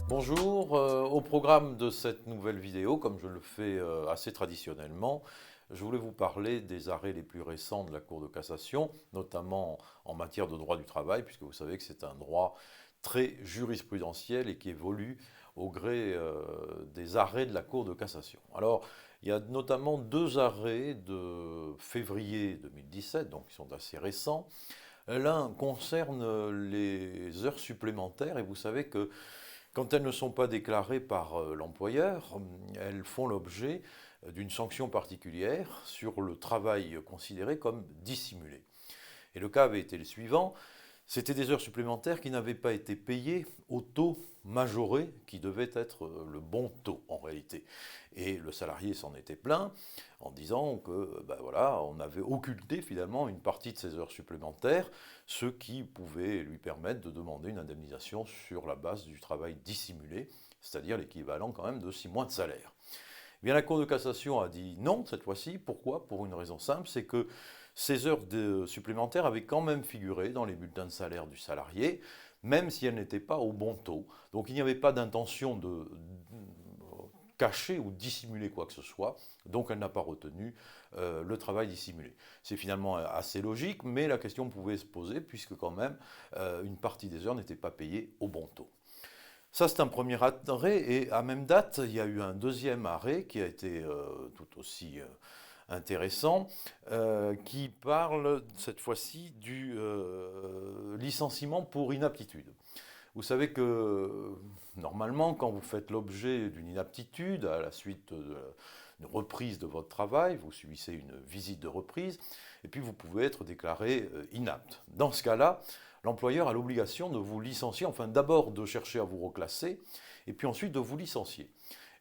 Bonjour, au programme de cette nouvelle vidéo, comme je le fais assez traditionnellement, je voulais vous parler des arrêts les plus récents de la Cour de cassation, notamment en matière de droit du travail, puisque vous savez que c'est un droit très jurisprudentiel et qui évolue au gré des arrêts de la Cour de cassation. Alors, il y a notamment deux arrêts de février 2017, donc qui sont assez récents. L'un concerne les heures supplémentaires, et vous savez que quand elles ne sont pas déclarées par l'employeur, elles font l'objet d'une sanction particulière sur le travail considéré comme dissimulé. Et le cas avait été le suivant, c'était des heures supplémentaires qui n'avaient pas été payées au taux majoré qui devait être le bon taux en réalité. Et le salarié s'en était plaint en disant que voilà, on avait occulté finalement une partie de ces heures supplémentaires, ce qui pouvait lui permettre de demander une indemnisation sur la base du travail dissimulé, c'est-à-dire l'équivalent quand même de 6 mois de salaire. Eh bien, la Cour de cassation a dit non cette fois-ci. Pourquoi? Pour une raison simple, c'est que ces heures supplémentaires avaient quand même figuré dans les bulletins de salaire du salarié, même si elles n'étaient pas au bon taux. Donc il n'y avait pas d'intention de cacher ou dissimuler quoi que ce soit, donc elle n'a pas retenu le travail dissimulé. C'est finalement assez logique, mais la question pouvait se poser, puisque quand même une partie des heures n'était pas payée au bon taux. Ça, c'est un premier arrêt, et à même date, il y a eu un deuxième arrêt qui a été tout aussi intéressant, qui parle cette fois-ci du licenciement pour inaptitude. Vous savez que normalement, quand vous faites l'objet d'une inaptitude à la suite d'une reprise de votre travail, vous subissez une visite de reprise, et puis vous pouvez être déclaré inapte. Dans ce cas-là, l'employeur a l'obligation de vous licencier, enfin d'abord de chercher à vous reclasser, et puis ensuite de vous licencier.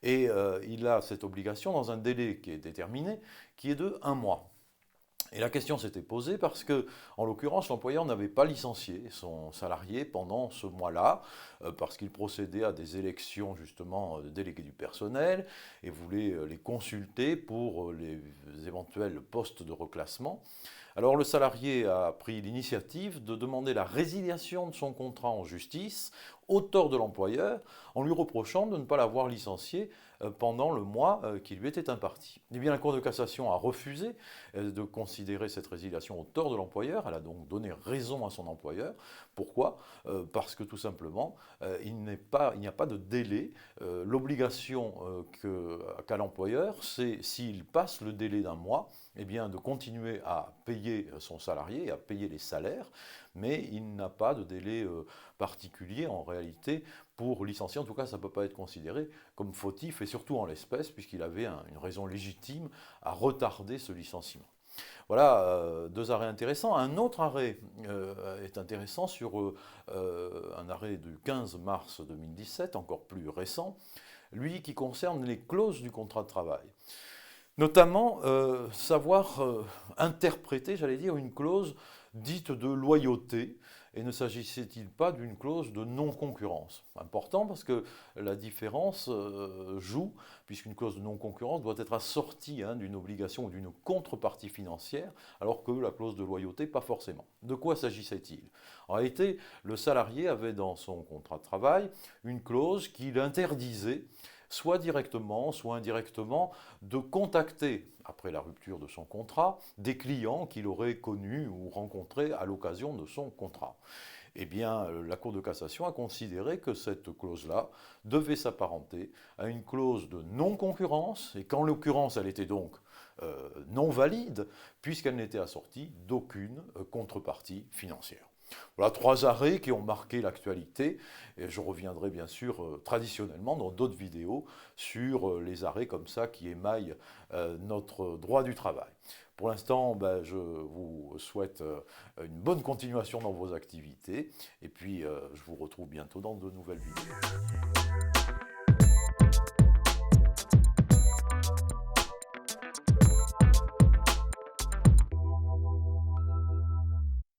Et il a cette obligation dans un délai qui est déterminé, qui est de 1 mois. Et la question s'était posée parce que, en l'occurrence, l'employeur n'avait pas licencié son salarié pendant ce mois-là, parce qu'il procédait à des élections justement de délégués du personnel et voulait les consulter pour les éventuels postes de reclassement. Alors le salarié a pris l'initiative de demander la résiliation de son contrat en justice au tort de l'employeur en lui reprochant de ne pas l'avoir licencié pendant le mois qui lui était imparti. Eh bien, la Cour de cassation a refusé de considérer cette résiliation au tort de l'employeur. Elle a donc donné raison à son employeur. Pourquoi? Parce que tout simplement, il n'y a pas de délai. L'obligation qu'a l'employeur, c'est s'il passe le délai d'1 mois, eh bien, de continuer à payer son salarié, à payer les salaires, mais il n'a pas de délai particulier en réalité pour licencier. En tout cas, ça ne peut pas être considéré comme fautif, et surtout en l'espèce, puisqu'il avait une raison légitime à retarder ce licenciement. Voilà, deux arrêts intéressants. Un autre arrêt est intéressant sur un arrêt du 15 mars 2017, encore plus récent, lui qui concerne les clauses du contrat de travail. Notamment, savoir interpréter, j'allais dire, une clause dite de loyauté, et ne s'agissait-il pas d'une clause de non-concurrence? Important parce que la différence joue, puisqu'une clause de non-concurrence doit être assortie d'une obligation ou d'une contrepartie financière, alors que la clause de loyauté, pas forcément. De quoi s'agissait-il? En réalité, le salarié avait dans son contrat de travail une clause qui l'interdisait soit directement, soit indirectement, de contacter, après la rupture de son contrat, des clients qu'il aurait connus ou rencontrés à l'occasion de son contrat. Eh bien, la Cour de cassation a considéré que cette clause-là devait s'apparenter à une clause de non-concurrence, et qu'en l'occurrence, elle était donc non valide, puisqu'elle n'était assortie d'aucune contrepartie financière. Voilà 3 arrêts qui ont marqué l'actualité, et je reviendrai bien sûr traditionnellement dans d'autres vidéos sur les arrêts comme ça qui émaillent notre droit du travail. Pour l'instant, je vous souhaite une bonne continuation dans vos activités, et puis je vous retrouve bientôt dans de nouvelles vidéos.